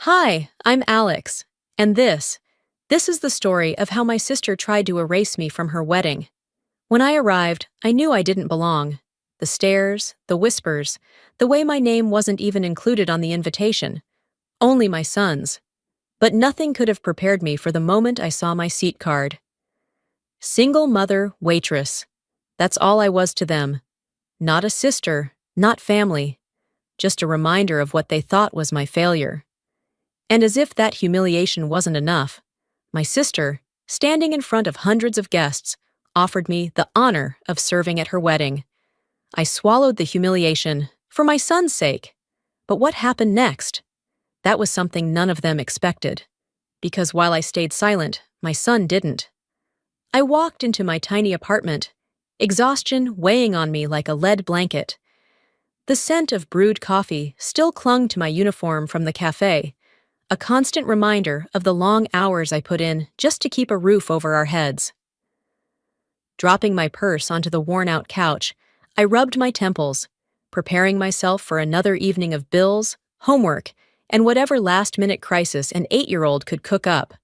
Hi, I'm Alex, and this is the story of how my sister tried to erase me from her wedding. When I arrived, I knew I didn't belong. The stares, the whispers, the way my name wasn't even included on the invitation. Only my son's. But nothing could have prepared me for the moment I saw my seat card. Single mother, waitress. That's all I was to them. Not a sister, not family. Just a reminder of what they thought was my failure. And as if that humiliation wasn't enough, my sister, standing in front of hundreds of guests, offered me the honor of serving at her wedding. I swallowed the humiliation, for my son's sake. But what happened next? That was something none of them expected. Because while I stayed silent, my son didn't. I walked into my tiny apartment, exhaustion weighing on me like a lead blanket. The scent of brewed coffee still clung to my uniform from the cafe, a constant reminder of the long hours I put in just to keep a roof over our heads. Dropping my purse onto the worn-out couch, I rubbed my temples, preparing myself for another evening of bills, homework, and whatever last-minute crisis an 8-year-old could cook up.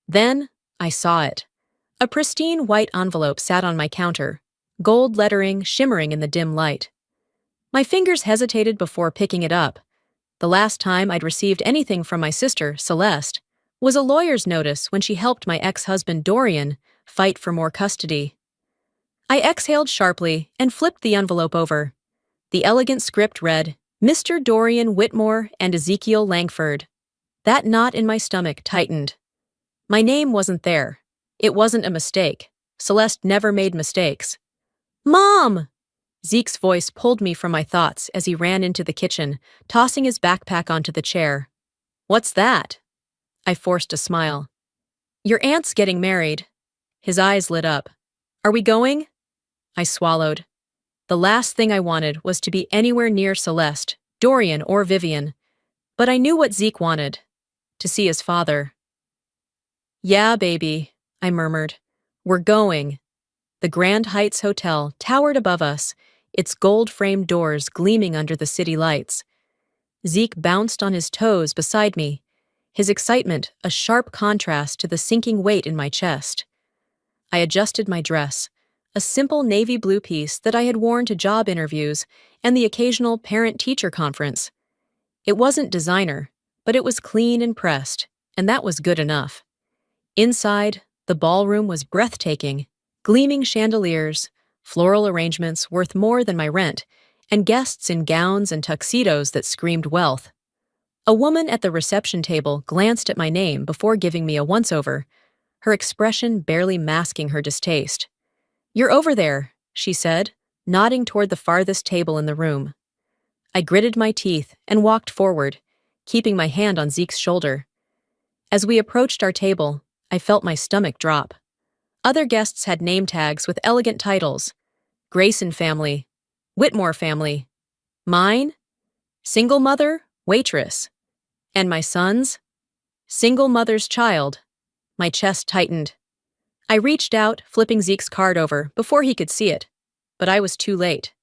Then, I saw it. A pristine white envelope sat on my counter, gold lettering shimmering in the dim light. My fingers hesitated before picking it up. The last time I'd received anything from my sister, Celeste, was a lawyer's notice when she helped my ex-husband Dorian fight for more custody. I exhaled sharply and flipped the envelope over. The elegant script read, Mr. Dorian Whitmore and Ezekiel Langford. That knot in my stomach tightened. My name wasn't there. It wasn't a mistake. Celeste never made mistakes. Mom! Zeke's voice pulled me from my thoughts as he ran into the kitchen, tossing his backpack onto the chair. What's that? I forced a smile. Your aunt's getting married. His eyes lit up. Are we going? I swallowed. The last thing I wanted was to be anywhere near Celeste, Dorian, or Vivian. But I knew what Zeke wanted. To see his father. Yeah, baby, I murmured. We're going. The Grand Heights Hotel towered above us, its gold-framed doors gleaming under the city lights. Zeke bounced on his toes beside me, his excitement a sharp contrast to the sinking weight in my chest. I adjusted my dress, a simple navy blue piece that I had worn to job interviews and the occasional parent-teacher conference. It wasn't designer, but it was clean and pressed, and that was good enough. Inside, the ballroom was breathtaking, gleaming chandeliers, floral arrangements worth more than my rent, and guests in gowns and tuxedos that screamed wealth. A woman at the reception table glanced at my name before giving me a once-over, her expression barely masking her distaste. You're over there, she said, nodding toward the farthest table in the room. I gritted my teeth and walked forward, keeping my hand on Zeke's shoulder. As we approached our table, I felt my stomach drop. Other guests had name tags with elegant titles. Grayson family, Whitmore family. Mine? Single mother, waitress. And my son's? Single mother's child. My chest tightened. I reached out, flipping Zeke's card over before he could see it, but I was too late.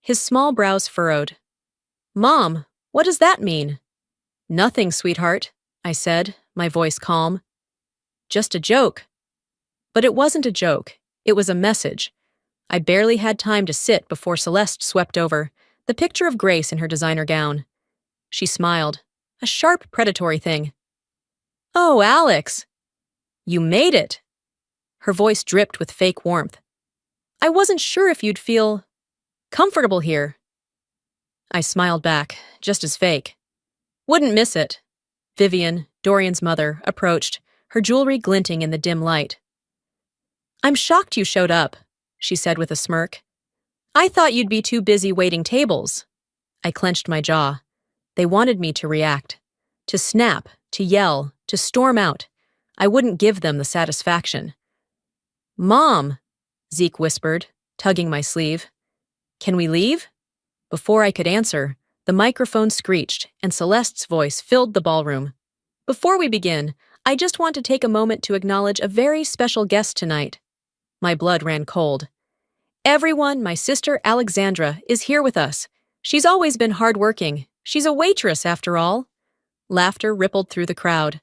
His small brows furrowed. Mom, what does that mean? Nothing, sweetheart, I said, my voice calm. Just a joke. But it wasn't a joke, it was a message. I barely had time to sit before Celeste swept over, the picture of Grace in her designer gown. She smiled, a sharp, predatory thing. Oh, Alex! You made it! Her voice dripped with fake warmth. I wasn't sure if you'd feel comfortable here. I smiled back, just as fake. Wouldn't miss it. Vivian, Dorian's mother, approached, her jewelry glinting in the dim light. I'm shocked you showed up, she said with a smirk. I thought you'd be too busy waiting tables. I clenched my jaw. They wanted me to react, to snap, to yell, to storm out. I wouldn't give them the satisfaction. Mom, Zeke whispered, tugging my sleeve. Can we leave? Before I could answer, the microphone screeched and Celeste's voice filled the ballroom. Before we begin, I just want to take a moment to acknowledge a very special guest tonight. My blood ran cold. Everyone, my sister Alexandra, is here with us. She's always been hardworking. She's a waitress, after all. Laughter rippled through the crowd.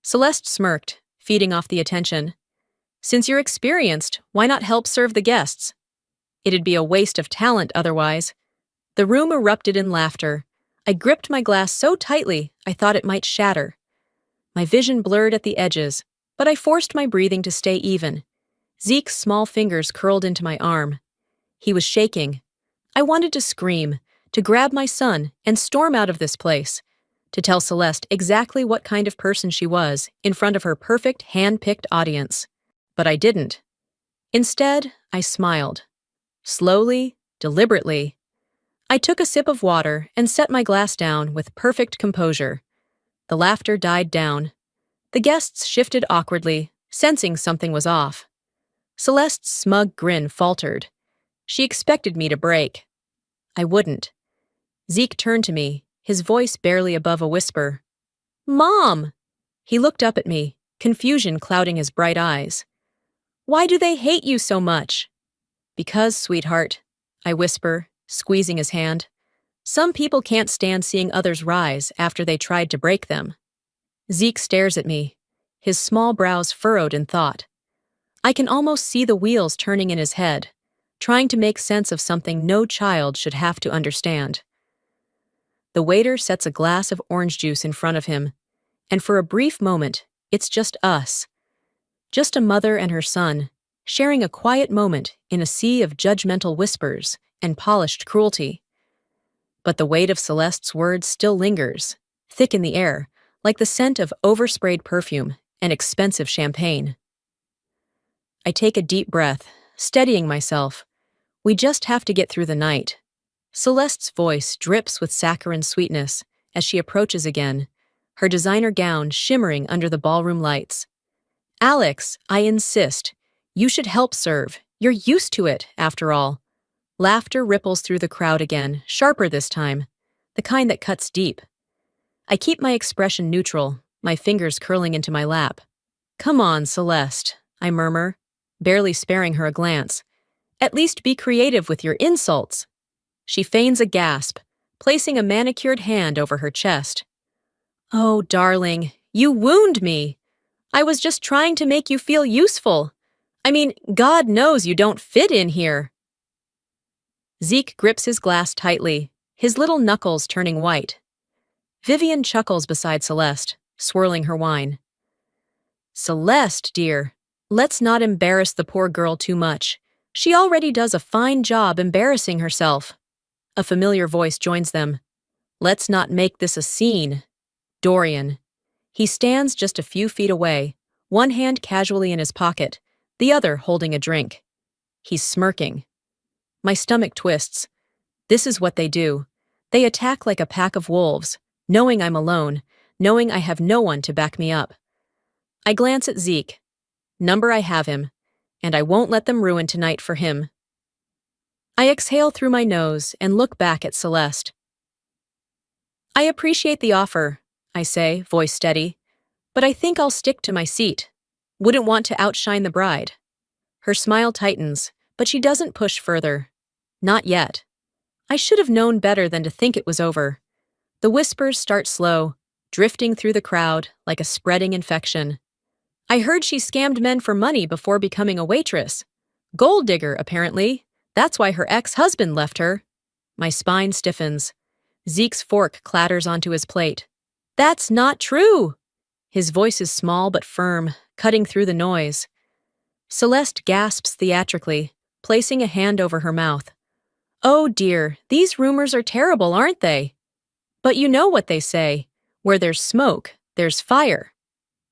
Celeste smirked, feeding off the attention. Since you're experienced, why not help serve the guests? It'd be a waste of talent otherwise. The room erupted in laughter. I gripped my glass so tightly I thought it might shatter. My vision blurred at the edges, but I forced my breathing to stay even. Zeke's small fingers curled into my arm. He was shaking. I wanted to scream, to grab my son and storm out of this place, to tell Celeste exactly what kind of person she was in front of her perfect, hand-picked audience. But I didn't. Instead, I smiled. Slowly, deliberately. I took a sip of water and set my glass down with perfect composure. The laughter died down. The guests shifted awkwardly, sensing something was off. Celeste's smug grin faltered. She expected me to break. I wouldn't. Zeke turned to me, his voice barely above a whisper. "Mom!" He looked up at me, confusion clouding his bright eyes. "Why do they hate you so much?" "Because, sweetheart," I whisper, squeezing his hand. "Some people can't stand seeing others rise after they tried to break them." Zeke stares at me, his small brows furrowed in thought. I can almost see the wheels turning in his head, trying to make sense of something no child should have to understand. The waiter sets a glass of orange juice in front of him, and for a brief moment, it's just us. Just a mother and her son, sharing a quiet moment in a sea of judgmental whispers and polished cruelty. But the weight of Celeste's words still lingers, thick in the air, like the scent of oversprayed perfume and expensive champagne. I take a deep breath, steadying myself. We just have to get through the night. Celeste's voice drips with saccharine sweetness as she approaches again, her designer gown shimmering under the ballroom lights. "Alex, I insist. You should help serve. You're used to it, after all." Laughter ripples through the crowd again, sharper this time, the kind that cuts deep. I keep my expression neutral, my fingers curling into my lap. "Come on, Celeste," I murmur, barely sparing her a glance. "At least be creative with your insults." She feigns a gasp, placing a manicured hand over her chest. "Oh, darling, you wound me. I was just trying to make you feel useful. I mean, God knows you don't fit in here." Zeke grips his glass tightly, his little knuckles turning white. Vivian chuckles beside Celeste, swirling her wine. "Celeste, dear, let's not embarrass the poor girl too much. She already does a fine job embarrassing herself." A familiar voice joins them. "Let's not make this a scene." Dorian. He stands just a few feet away, one hand casually in his pocket, the other holding a drink. He's smirking. My stomach twists. This is what they do. They attack like a pack of wolves, knowing I'm alone, knowing I have no one to back me up. I glance at Zeke. Number I have him, and I won't let them ruin tonight for him. I exhale through my nose and look back at Celeste. "I appreciate the offer," I say, voice steady, "but I think I'll stick to my seat. Wouldn't want to outshine the bride." Her smile tightens, but she doesn't push further. Not yet. I should have known better than to think it was over. The whispers start slow, drifting through the crowd like a spreading infection. "I heard she scammed men for money before becoming a waitress. Gold digger, apparently. That's why her ex-husband left her." My spine stiffens. Zeke's fork clatters onto his plate. "That's not true!" His voice is small but firm, cutting through the noise. Celeste gasps theatrically, placing a hand over her mouth. "Oh dear, these rumors are terrible, aren't they? But you know what they say. Where there's smoke, there's fire."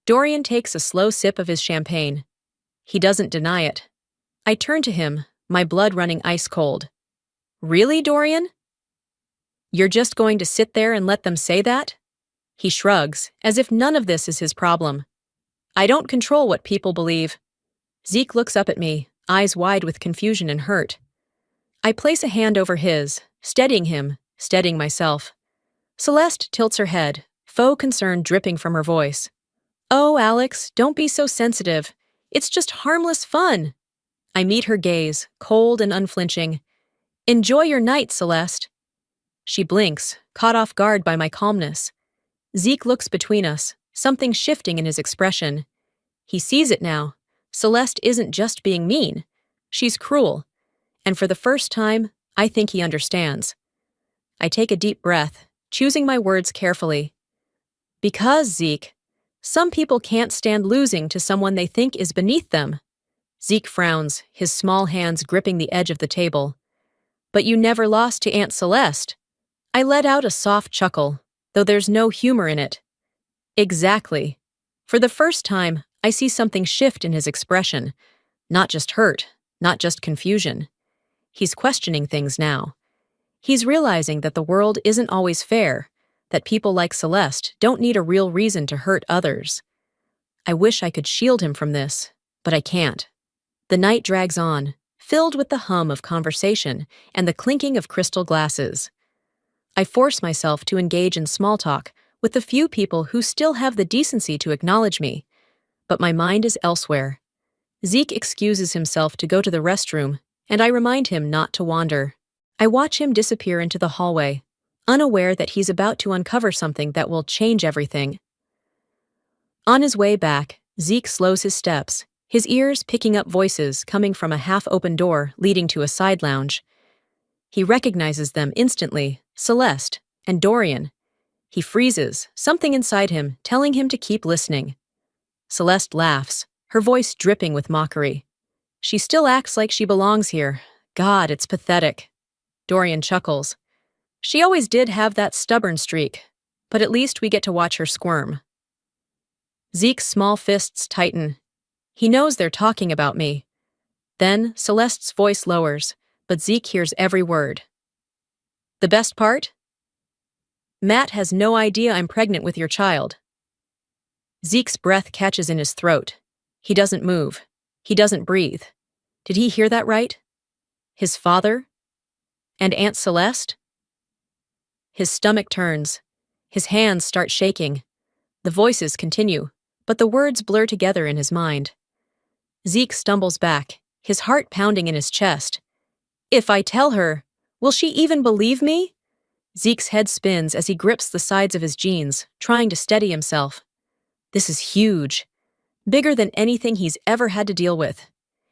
Dorian takes a slow sip of his champagne. He doesn't deny it. I turn to him, my blood running ice cold. "Really, Dorian? You're just going to sit there and let them say that?" He shrugs, as if none of this is his problem. "I don't control what people believe." Zeke looks up at me, eyes wide with confusion and hurt. I place a hand over his, steadying him, steadying myself. Celeste tilts her head, faux concern dripping from her voice. "Oh, Alex, don't be so sensitive. It's just harmless fun." I meet her gaze, cold and unflinching. "Enjoy your night, Celeste." She blinks, caught off guard by my calmness. Zeke looks between us, something shifting in his expression. He sees it now. Celeste isn't just being mean. She's cruel. And for the first time, I think he understands. I take a deep breath, choosing my words carefully. Because, Zeke, some people can't stand losing to someone they think is beneath them. Zeke frowns, his small hands gripping the edge of the table. But you never lost to Aunt Celeste. I let out a soft chuckle, though there's no humor in it. Exactly. For the first time, I see something shift in his expression. Not just hurt, not just confusion. He's questioning things now. He's realizing that the world isn't always fair, that people like Celeste don't need a real reason to hurt others. I wish I could shield him from this, but I can't. The night drags on, filled with the hum of conversation and the clinking of crystal glasses. I force myself to engage in small talk with the few people who still have the decency to acknowledge me, but my mind is elsewhere. Zeke excuses himself to go to the restroom, and I remind him not to wander. I watch him disappear into the hallway, unaware that he's about to uncover something that will change everything. On his way back, Zeke slows his steps, his ears picking up voices coming from a half-open door leading to a side lounge. He recognizes them instantly, Celeste and Dorian. He freezes, something inside him telling him to keep listening. Celeste laughs, her voice dripping with mockery. She still acts like she belongs here. God, it's pathetic. Dorian chuckles. She always did have that stubborn streak, but at least we get to watch her squirm. Zeke's small fists tighten. He knows they're talking about me. Then Celeste's voice lowers, but Zeke hears every word. The best part? Matt has no idea I'm pregnant with your child. Zeke's breath catches in his throat. He doesn't move. He doesn't breathe. Did he hear that right? His father? And Aunt Celeste? His stomach turns. His hands start shaking. The voices continue, but the words blur together in his mind. Zeke stumbles back, his heart pounding in his chest. If I tell her, will she even believe me? Zeke's head spins as he grips the sides of his jeans, trying to steady himself. This is huge. Bigger than anything he's ever had to deal with.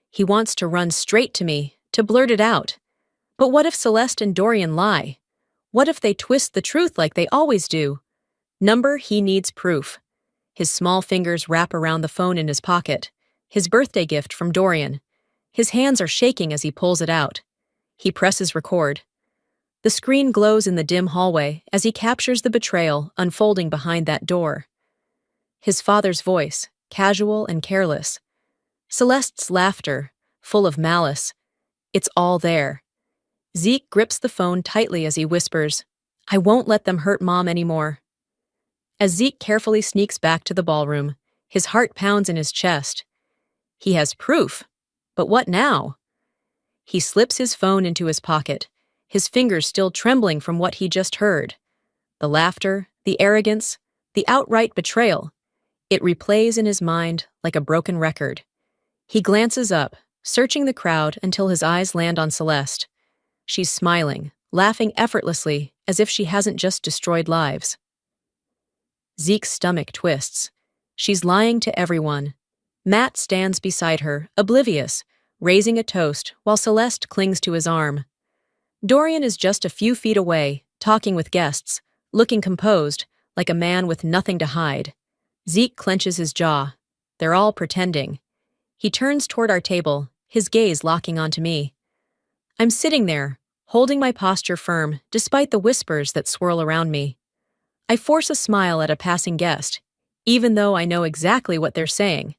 He wants to run straight to me, to blurt it out. But what if Celeste and Dorian lie? What if they twist the truth like they always do? He needs proof. His small fingers wrap around the phone in his pocket. His birthday gift from Dorian. His hands are shaking as he pulls it out. He presses record. The screen glows in the dim hallway as he captures the betrayal unfolding behind that door. His father's voice, casual and careless. Celeste's laughter, full of malice. It's all there. Zeke grips the phone tightly as he whispers, I won't let them hurt Mom anymore. As Zeke carefully sneaks back to the ballroom, his heart pounds in his chest. He has proof. But what now? He slips his phone into his pocket, his fingers still trembling from what he just heard. The laughter, the arrogance, the outright betrayal. It replays in his mind like a broken record. He glances up, searching the crowd until his eyes land on Celeste. She's smiling, laughing effortlessly as if she hasn't just destroyed lives. Zeke's stomach twists. She's lying to everyone. Matt stands beside her, oblivious, raising a toast while Celeste clings to his arm. Dorian is just a few feet away, talking with guests, looking composed, like a man with nothing to hide. Zeke clenches his jaw. They're all pretending. He turns toward our table, his gaze locking onto me. I'm sitting there, holding my posture firm despite the whispers that swirl around me. I force a smile at a passing guest, even though I know exactly what they're saying.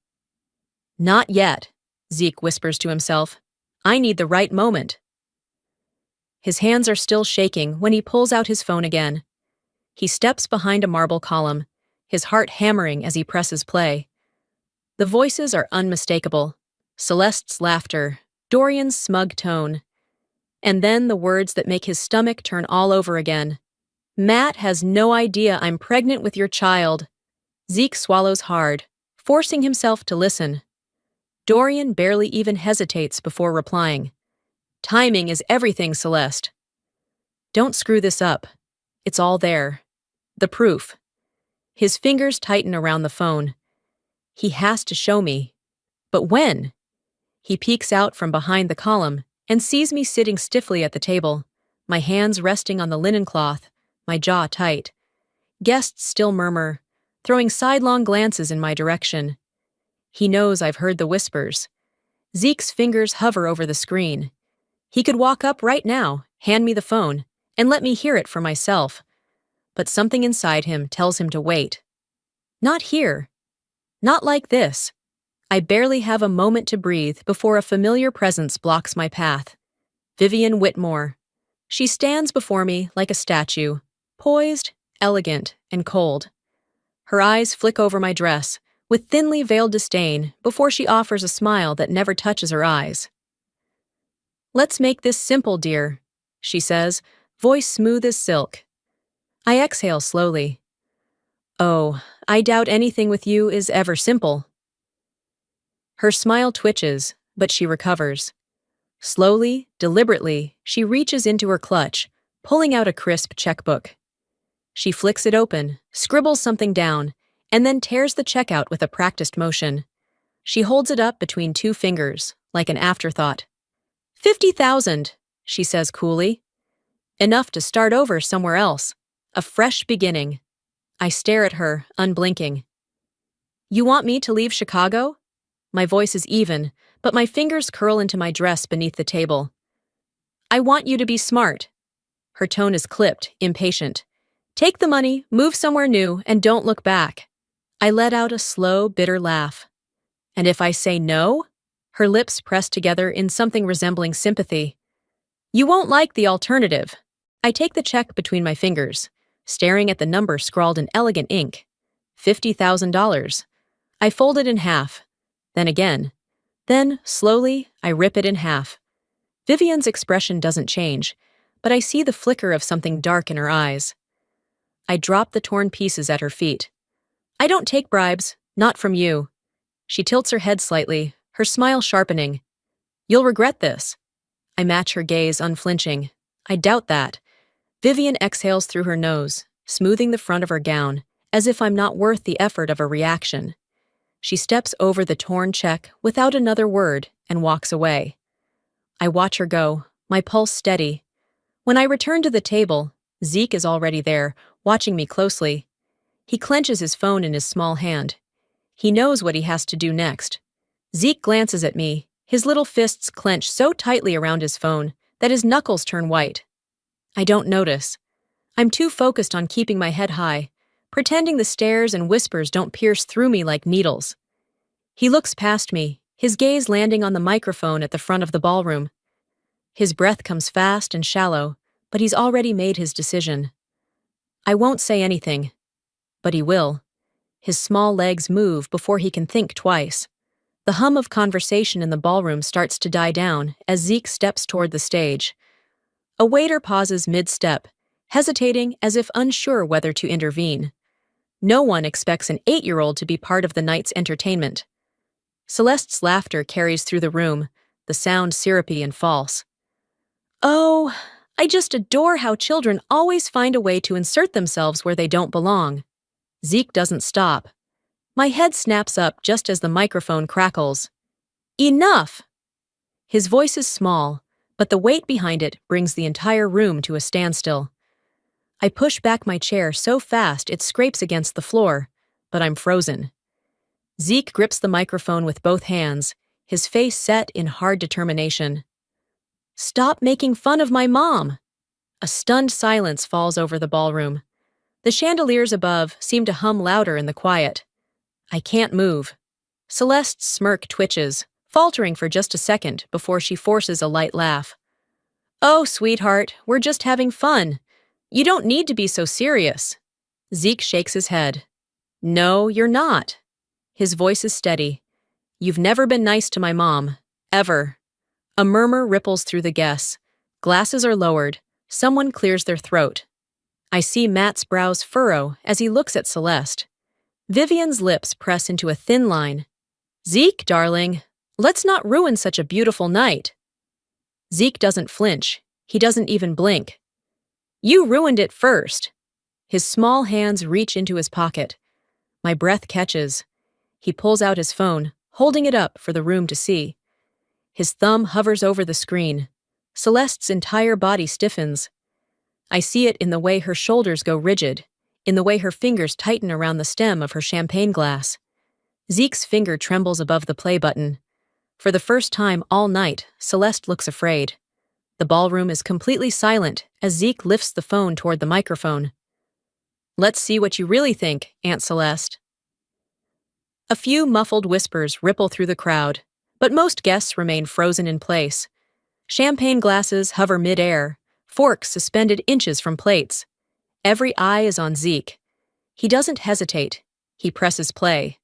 Not yet, Zeke whispers to himself. I need the right moment. His hands are still shaking when he pulls out his phone again. He steps behind a marble column, his heart hammering as he presses play. The voices are unmistakable. Celeste's laughter, Dorian's smug tone, and then the words that make his stomach turn all over again. Matt has no idea I'm pregnant with your child. Zeke swallows hard, forcing himself to listen. Dorian barely even hesitates before replying. Timing is everything, Celeste. Don't screw this up. It's all there. The proof. His fingers tighten around the phone. He has to show me. But when? He peeks out from behind the column and sees me sitting stiffly at the table, my hands resting on the linen cloth, my jaw tight. Guests still murmur, throwing sidelong glances in my direction. He knows I've heard the whispers. Zeke's fingers hover over the screen. He could walk up right now, hand me the phone, and let me hear it for myself. But something inside him tells him to wait. Not here. Not like this. I barely have a moment to breathe before a familiar presence blocks my path. Vivian Whitmore. She stands before me like a statue, poised, elegant, and cold. Her eyes flick over my dress, with thinly veiled disdain, before she offers a smile that never touches her eyes. "Let's make this simple, dear," she says, voice smooth as silk. I exhale slowly. "Oh, I doubt anything with you is ever simple." Her smile twitches, but she recovers. Slowly, deliberately, she reaches into her clutch, pulling out a crisp checkbook. She flicks it open, scribbles something down, and then tears the check out with a practiced motion. She holds it up between two fingers, like an afterthought. 50,000, she says coolly. Enough to start over somewhere else. A fresh beginning. I stare at her, unblinking. "You want me to leave Chicago?" My voice is even, but my fingers curl into my dress beneath the table. "I want you to be smart." Her tone is clipped, impatient. "Take the money, move somewhere new, and don't look back." I let out a slow, bitter laugh. "And if I say no?" Her lips press together in something resembling sympathy. "You won't like the alternative." I take the check between my fingers, staring at the number scrawled in elegant ink. $50,000. I fold it in half, then again. Then, slowly, I rip it in half. Vivian's expression doesn't change, but I see the flicker of something dark in her eyes. I drop the torn pieces at her feet. "I don't take bribes, not from you." She tilts her head slightly, her smile sharpening. "You'll regret this." I match her gaze, unflinching. "I doubt that." Vivian exhales through her nose, smoothing the front of her gown, as if I'm not worth the effort of a reaction. She steps over the torn check without another word and walks away. I watch her go, my pulse steady. When I return to the table, Zeke is already there, watching me closely. He clenches his phone in his small hand. He knows what he has to do next. Zeke glances at me, his little fists clench so tightly around his phone that his knuckles turn white. I don't notice. I'm too focused on keeping my head high, pretending the stares and whispers don't pierce through me like needles. He looks past me, his gaze landing on the microphone at the front of the ballroom. His breath comes fast and shallow, but he's already made his decision. I won't say anything, but he will. His small legs move before he can think twice. The hum of conversation in the ballroom starts to die down as Zeke steps toward the stage. A waiter pauses mid-step, hesitating as if unsure whether to intervene. No one expects an 8-year-old to be part of the night's entertainment. Celeste's laughter carries through the room, the sound syrupy and false. "Oh, I just adore how children always find a way to insert themselves where they don't belong." Zeke doesn't stop. My head snaps up just as the microphone crackles. "Enough!" His voice is small, but the weight behind it brings the entire room to a standstill. I push back my chair so fast it scrapes against the floor, but I'm frozen. Zeke grips the microphone with both hands, his face set in hard determination. "Stop making fun of my mom!" A stunned silence falls over the ballroom. The chandeliers above seem to hum louder in the quiet. I can't move. Celeste's smirk twitches, faltering for just a second before she forces a light laugh. "Oh, sweetheart, we're just having fun. You don't need to be so serious." Zeke shakes his head. "No, you're not." His voice is steady. "You've never been nice to my mom. Ever." A murmur ripples through the guests. Glasses are lowered. Someone clears their throat. I see Matt's brows furrow as he looks at Celeste. Vivian's lips press into a thin line. "Zeke, darling, let's not ruin such a beautiful night." Zeke doesn't flinch. He doesn't even blink. "You ruined it first." His small hands reach into his pocket, My breath catches. He pulls out his phone, holding it up for the room to see. His thumb hovers over the screen. Celeste's entire body stiffens. I see it in the way her shoulders go rigid, in the way her fingers tighten around the stem of her champagne glass. Zeke's finger trembles above the play button. For the first time all night, Celeste looks afraid. The ballroom is completely silent as Zeke lifts the phone toward the microphone. "Let's see what you really think, Aunt Celeste." A few muffled whispers ripple through the crowd, but most guests remain frozen in place. Champagne glasses hover mid-air, forks suspended inches from plates. Every eye is on Zeke. He doesn't hesitate. He presses play.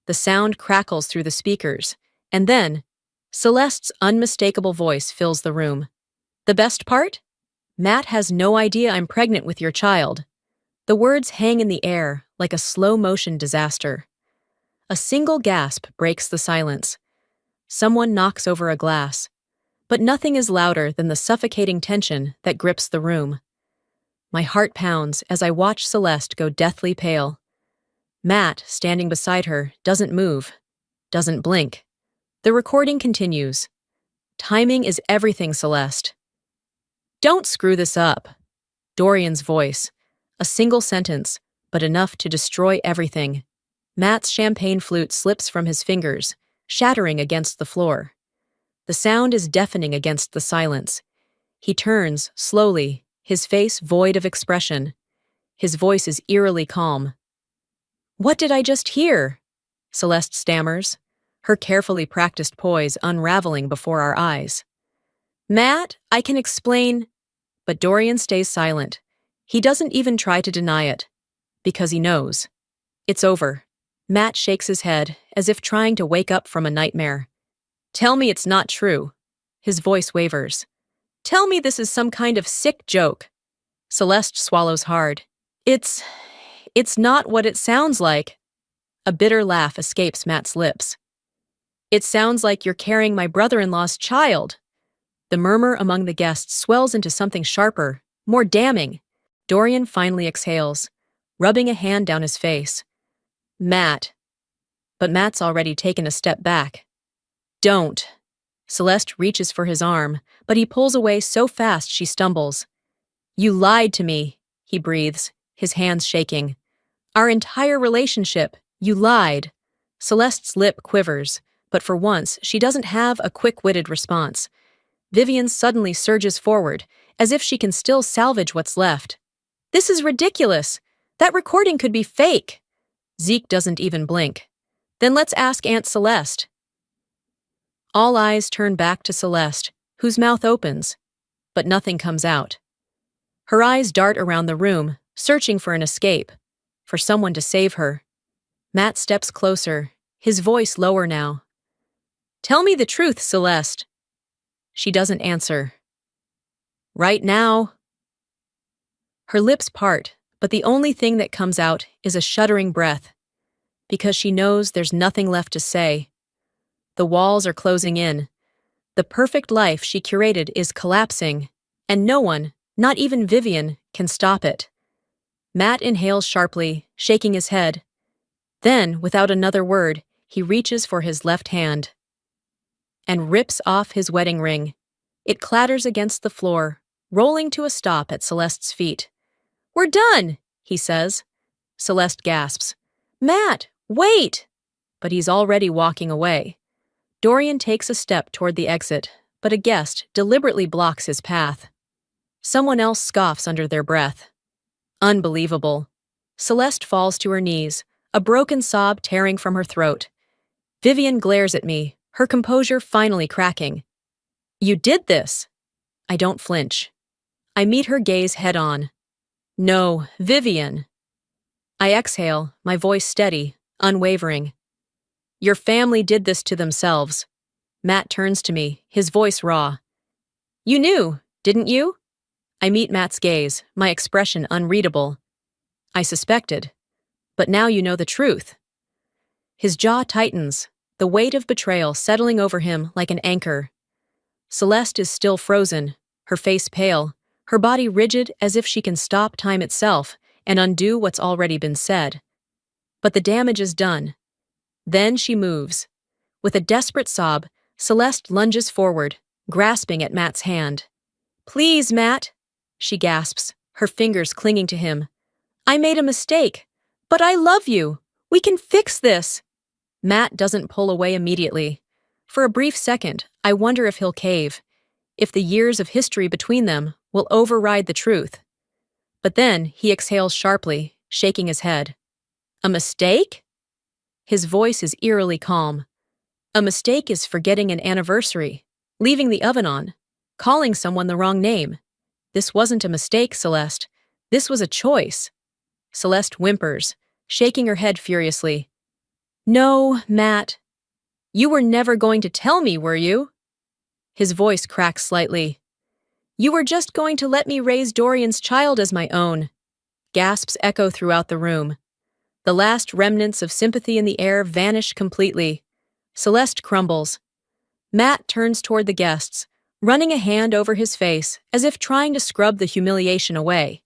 The sound crackles through the speakers, and then, Celeste's unmistakable voice fills the room. "The best part? Matt has no idea I'm pregnant with your child." The words hang in the air like a slow-motion disaster. A single gasp breaks the silence. Someone knocks over a glass. But nothing is louder than the suffocating tension that grips the room. My heart pounds as I watch Celeste go deathly pale. Matt, standing beside her, doesn't move, doesn't blink. The recording continues. "Timing is everything, Celeste." "Don't screw this up." Dorian's voice. A single sentence, but enough to destroy everything. Matt's champagne flute slips from his fingers, shattering against the floor. The sound is deafening against the silence. He turns, slowly, his face void of expression. His voice is eerily calm. "What did I just hear?" Celeste stammers, her carefully practiced poise unraveling before our eyes. "Matt, I can explain." But Dorian stays silent. He doesn't even try to deny it. Because he knows. It's over. Matt shakes his head, as if trying to wake up from a nightmare. "Tell me it's not true." His voice wavers. "Tell me this is some kind of sick joke." Celeste swallows hard. It's not what it sounds like." A bitter laugh escapes Matt's lips. "It sounds like you're carrying my brother-in-law's child." The murmur among the guests swells into something sharper, more damning. Dorian finally exhales, rubbing a hand down his face. "Matt." But Matt's already taken a step back. "Don't." Celeste reaches for his arm, but he pulls away so fast she stumbles. "You lied to me," he breathes, his hands shaking. "Our entire relationship, you lied." Celeste's lip quivers, but for once she doesn't have a quick-witted response. Vivian suddenly surges forward, as if she can still salvage what's left. "This is ridiculous. That recording could be fake." Zeke doesn't even blink. "Then let's ask Aunt Celeste." All eyes turn back to Celeste, whose mouth opens, but nothing comes out. Her eyes dart around the room, searching for an escape, for someone to save her. Matt steps closer, his voice lower now. "Tell me the truth, Celeste." She doesn't answer. "Right now." Her lips part, but the only thing that comes out is a shuddering breath, because she knows there's nothing left to say. The walls are closing in. The perfect life she curated is collapsing, and no one, not even Vivian, can stop it. Matt inhales sharply, shaking his head. Then, without another word, he reaches for his left hand and rips off his wedding ring. It clatters against the floor, rolling to a stop at Celeste's feet. "We're done," he says. Celeste gasps. "Matt, wait!" But he's already walking away. Dorian takes a step toward the exit, but a guest deliberately blocks his path. Someone else scoffs under their breath. Unbelievable. Celeste falls to her knees, a broken sob tearing from her throat. Vivian glares at me, her composure finally cracking. "You did this." I don't flinch. I meet her gaze head-on. "No, Vivian." I exhale, my voice steady, unwavering. "Your family did this to themselves." Matt turns to me, his voice raw. "You knew, didn't you?" I meet Matt's gaze, my expression unreadable. "I suspected. But now you know the truth." His jaw tightens, the weight of betrayal settling over him like an anchor. Celeste is still frozen, her face pale, her body rigid as if she can stop time itself and undo what's already been said. But the damage is done. Then she moves. With a desperate sob, Celeste lunges forward, grasping at Matt's hand. "Please, Matt," she gasps, her fingers clinging to him. "I made a mistake, but I love you. We can fix this." Matt doesn't pull away immediately. For a brief second, I wonder if he'll cave, if the years of history between them will override the truth. But then he exhales sharply, shaking his head. "A mistake?" His voice is eerily calm. "A mistake is forgetting an anniversary, leaving the oven on, calling someone the wrong name. This wasn't a mistake, Celeste. This was a choice." Celeste whimpers, shaking her head furiously. "No, Matt. You were never going to tell me, were you?" His voice cracks slightly. "You were just going to let me raise Dorian's child as my own." Gasps echo throughout the room. The last remnants of sympathy in the air vanish completely. Celeste crumbles. Matt turns toward the guests, running a hand over his face as if trying to scrub the humiliation away.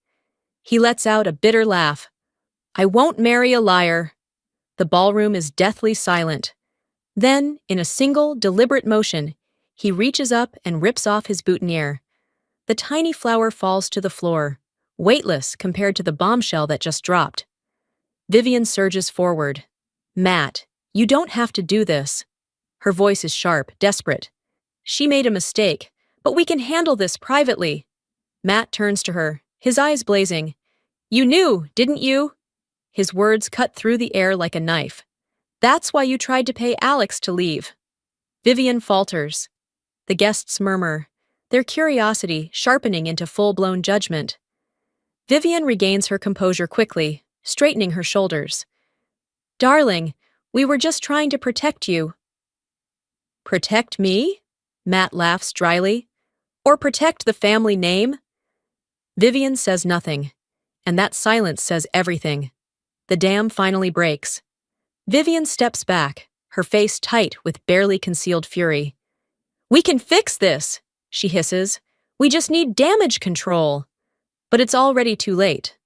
He lets out a bitter laugh. "I won't marry a liar." The ballroom is deathly silent. Then, in a single, deliberate motion, he reaches up and rips off his boutonniere. The tiny flower falls to the floor, weightless compared to the bombshell that just dropped. Vivian surges forward. "Matt, you don't have to do this." Her voice is sharp, desperate. "She made a mistake, but we can handle this privately." Matt turns to her, his eyes blazing. "You knew, didn't you?" His words cut through the air like a knife. "That's why you tried to pay Alex to leave." Vivian falters. The guests murmur, their curiosity sharpening into full-blown judgment. Vivian regains her composure quickly, straightening her shoulders. "Darling, we were just trying to protect you." "Protect me?" Matt laughs dryly. "Or protect the family name?" Vivian says nothing, and that silence says everything. The dam finally breaks. Vivian steps back, her face tight with barely concealed fury. "We can fix this," she hisses. "We just need damage control." But it's already too late.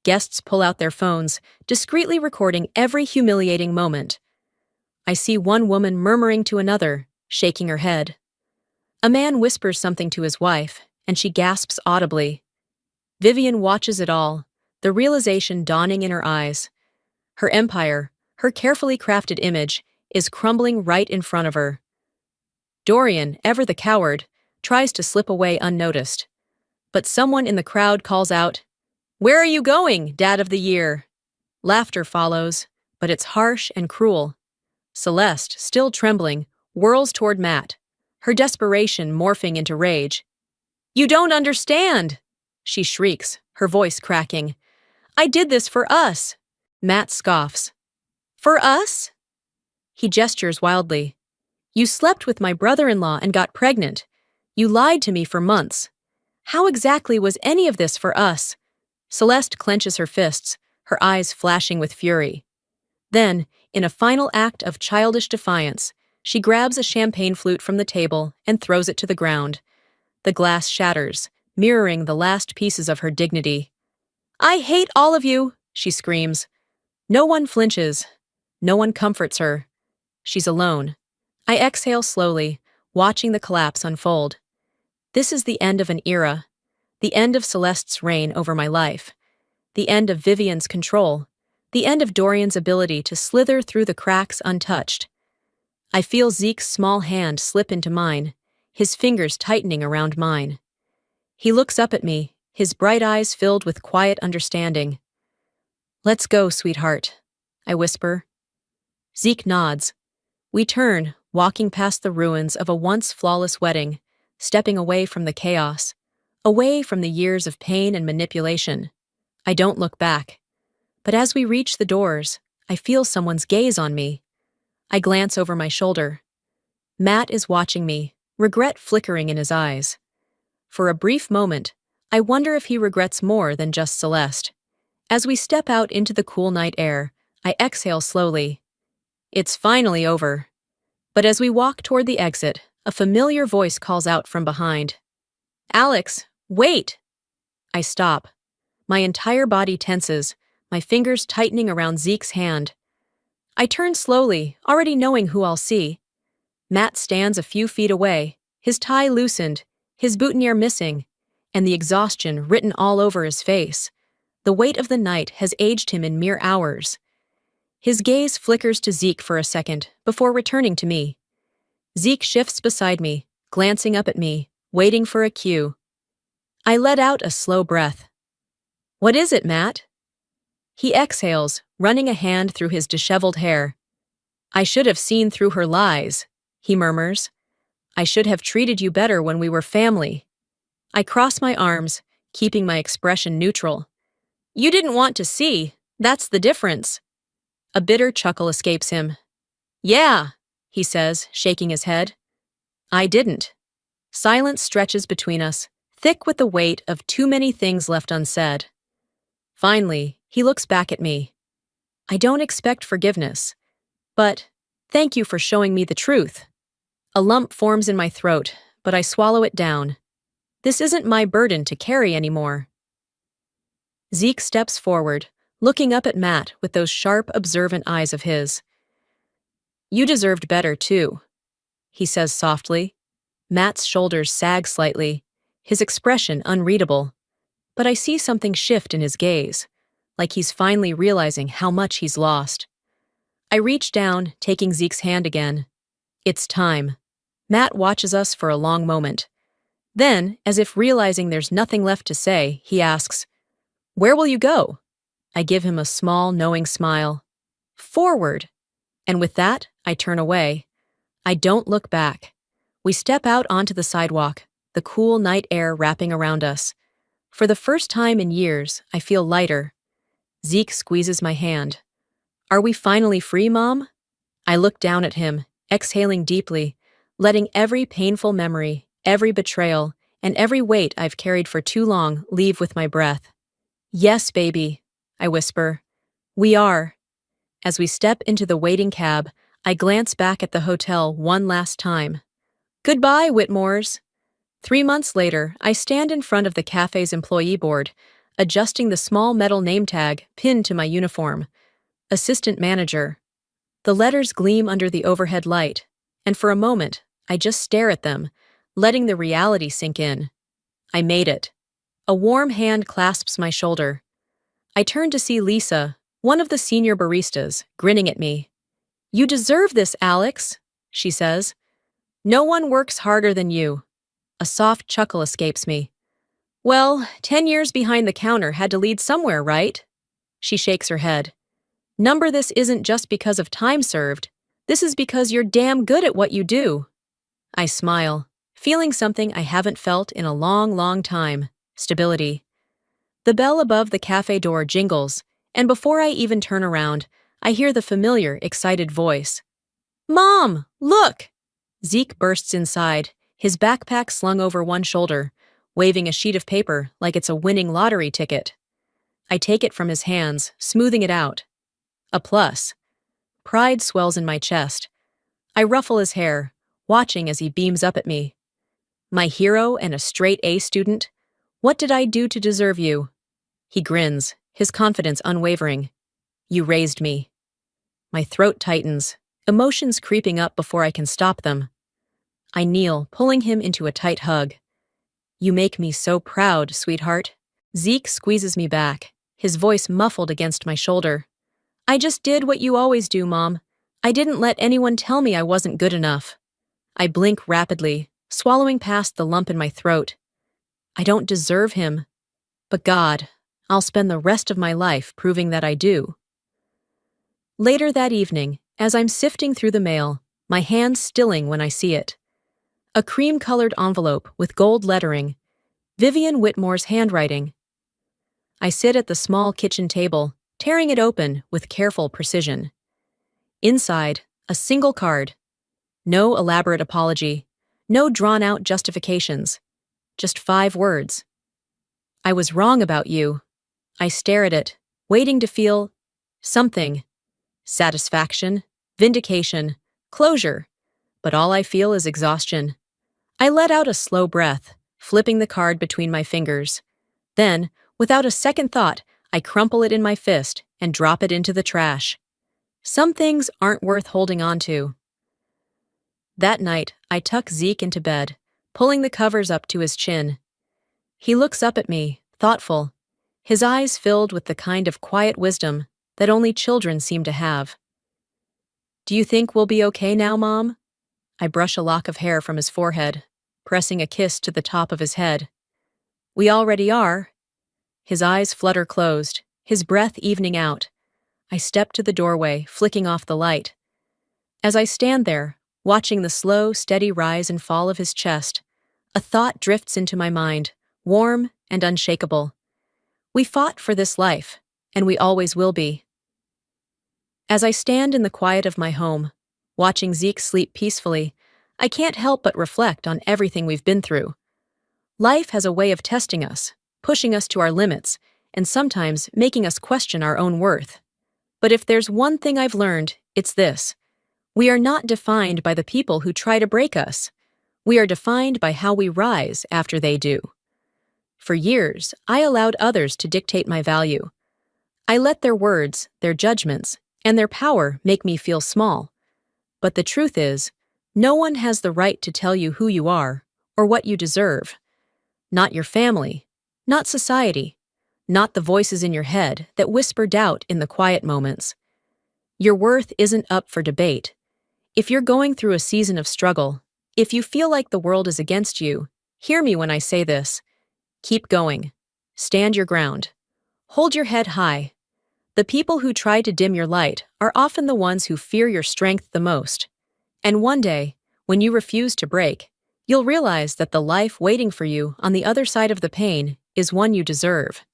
Guests pull out their phones, discreetly recording every humiliating moment. I see one woman murmuring to another, shaking her head. A man whispers something to his wife, and she gasps audibly. Vivian watches it all, the realization dawning in her eyes. Her empire, her carefully crafted image, is crumbling right in front of her. Dorian, ever the coward, tries to slip away unnoticed. But someone in the crowd calls out, "Where are you going, Dad of the Year?" Laughter follows, but it's harsh and cruel. Celeste, still trembling, whirls toward Matt, her desperation morphing into rage. "You don't understand!" she shrieks, her voice cracking. "I did this for us." Matt scoffs. "For us?" He gestures wildly. "You slept with my brother-in-law and got pregnant. You lied to me for months. How exactly was any of this for us?" Celeste clenches her fists, her eyes flashing with fury. Then, in a final act of childish defiance, she grabs a champagne flute from the table and throws it to the ground. The glass shatters, mirroring the last pieces of her dignity. "I hate all of you!" she screams. No one flinches. No one comforts her. She's alone. I exhale slowly, watching the collapse unfold. This is the end of an era. The end of Celeste's reign over my life. The end of Vivian's control. The end of Dorian's ability to slither through the cracks untouched. I feel Zeke's small hand slip into mine, his fingers tightening around mine. He looks up at me, his bright eyes filled with quiet understanding. "Let's go, sweetheart," I whisper. Zeke nods. We turn, walking past the ruins of a once flawless wedding, stepping away from the chaos, away from the years of pain and manipulation. I don't look back. But as we reach the doors, I feel someone's gaze on me. I glance over my shoulder. Matt is watching me, regret flickering in his eyes. For a brief moment, I wonder if he regrets more than just Celeste. As we step out into the cool night air, I exhale slowly. It's finally over. But as we walk toward the exit, a familiar voice calls out from behind. "Alex, wait!" I stop. My entire body tenses, my fingers tightening around Zeke's hand. I turn slowly, already knowing who I'll see. Matt stands a few feet away, his tie loosened, his boutonniere missing, and the exhaustion written all over his face. The weight of the night has aged him in mere hours. His gaze flickers to Zeke for a second, before returning to me. Zeke shifts beside me, glancing up at me, waiting for a cue. I let out a slow breath. "What is it, Matt?" He exhales, running a hand through his disheveled hair. "I should have seen through her lies," he murmurs. "I should have treated you better when we were family." I cross my arms, keeping my expression neutral. "You didn't want to see, that's the difference." A bitter chuckle escapes him. "Yeah," he says, shaking his head. "I didn't." Silence stretches between us, thick with the weight of too many things left unsaid. Finally, he looks back at me. "I don't expect forgiveness, but thank you for showing me the truth." A lump forms in my throat, but I swallow it down. This isn't my burden to carry anymore. Zeke steps forward, looking up at Matt with those sharp, observant eyes of his. "You deserved better, too," he says softly. Matt's shoulders sag slightly, his expression unreadable. But I see something shift in his gaze, like he's finally realizing how much he's lost. I reach down, taking Zeke's hand again. It's time. Matt watches us for a long moment. Then, as if realizing there's nothing left to say, he asks, "Where will you go?" I give him a small, knowing smile. "Forward." And with that, I turn away. I don't look back. We step out onto the sidewalk, the cool night air wrapping around us. For the first time in years, I feel lighter. Zeke squeezes my hand. "Are we finally free, Mom?" I look down at him, exhaling deeply, letting every painful memory, every betrayal, and every weight I've carried for too long leave with my breath. "Yes, baby," I whisper. "We are." As we step into the waiting cab, I glance back at the hotel one last time. "Goodbye, Whitmores." 3 months later, I stand in front of the cafe's employee board, adjusting the small metal name tag pinned to my uniform. Assistant manager. The letters gleam under the overhead light, and for a moment, I just stare at them, letting the reality sink in. I made it. A warm hand clasps my shoulder. I turn to see Lisa, one of the senior baristas, grinning at me. "You deserve this, Alex," she says. "No one works harder than you." A soft chuckle escapes me. "Well, 10 years behind the counter had to lead somewhere, right?" She shakes her head. "Number this isn't just because of time served. This is because you're damn good at what you do." I smile, feeling something I haven't felt in a long, long time. Stability. The bell above the cafe door jingles, and before I even turn around, I hear the familiar, excited voice. "Mom, look!" Zeke bursts inside, his backpack slung over one shoulder, waving a sheet of paper like it's a winning lottery ticket. I take it from his hands, smoothing it out. A plus. Pride swells in my chest. I ruffle his hair, watching as he beams up at me. "My hero and a straight A student? What did I do to deserve you?" He grins, his confidence unwavering. "You raised me." My throat tightens, emotions creeping up before I can stop them. I kneel, pulling him into a tight hug. "You make me so proud, sweetheart." Zeke squeezes me back, his voice muffled against my shoulder. "I just did what you always do, Mom. I didn't let anyone tell me I wasn't good enough." I blink rapidly, swallowing past the lump in my throat. I don't deserve him. But God, I'll spend the rest of my life proving that I do. Later that evening, as I'm sifting through the mail, my hands stilling when I see it. A cream-colored envelope with gold lettering, Vivian Whitmore's handwriting. I sit at the small kitchen table, tearing it open with careful precision. Inside, a single card. No elaborate apology, no drawn-out justifications. Just 5 words. "I was wrong about you." I stare at it, waiting to feel something. Satisfaction, vindication, closure. But all I feel is exhaustion. I let out a slow breath, flipping the card between my fingers. Then, without a second thought, I crumple it in my fist and drop it into the trash. Some things aren't worth holding on to. That night, I tuck Zeke into bed, pulling the covers up to his chin. He looks up at me, thoughtful, his eyes filled with the kind of quiet wisdom that only children seem to have. Do you think we'll be okay now, Mom? I brush a lock of hair from his forehead, pressing a kiss to the top of his head. We already are. His eyes flutter closed, his breath evening out. I step to the doorway, flicking off the light. As I stand there, watching the slow, steady rise and fall of his chest, a thought drifts into my mind, warm and unshakable. We fought for this life, and we always will be. As I stand in the quiet of my home, watching Zeke sleep peacefully, I can't help but reflect on everything we've been through. Life has a way of testing us, pushing us to our limits, and sometimes making us question our own worth. But if there's one thing I've learned, it's this. We are not defined by the people who try to break us. We are defined by how we rise after they do. For years, I allowed others to dictate my value. I let their words, their judgments, and their power make me feel small. But the truth is, no one has the right to tell you who you are or what you deserve. Not your family, not society, not the voices in your head that whisper doubt in the quiet moments. Your worth isn't up for debate. If you're going through a season of struggle, if you feel like the world is against you, hear me when I say this. Keep going. Stand your ground. Hold your head high. The people who try to dim your light are often the ones who fear your strength the most. And one day, when you refuse to break, you'll realize that the life waiting for you on the other side of the pain is one you deserve.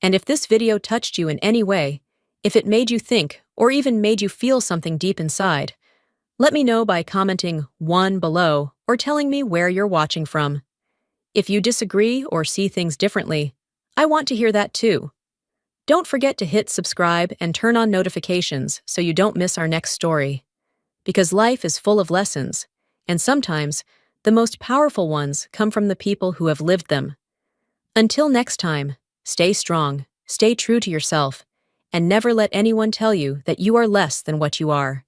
And if this video touched you in any way, if it made you think or even made you feel something deep inside, let me know by commenting 1 below or telling me where you're watching from. If you disagree or see things differently, I want to hear that too. Don't forget to hit subscribe and turn on notifications so you don't miss our next story. Because life is full of lessons, and sometimes the most powerful ones come from the people who have lived them. Until next time, stay strong, stay true to yourself, and never let anyone tell you that you are less than what you are.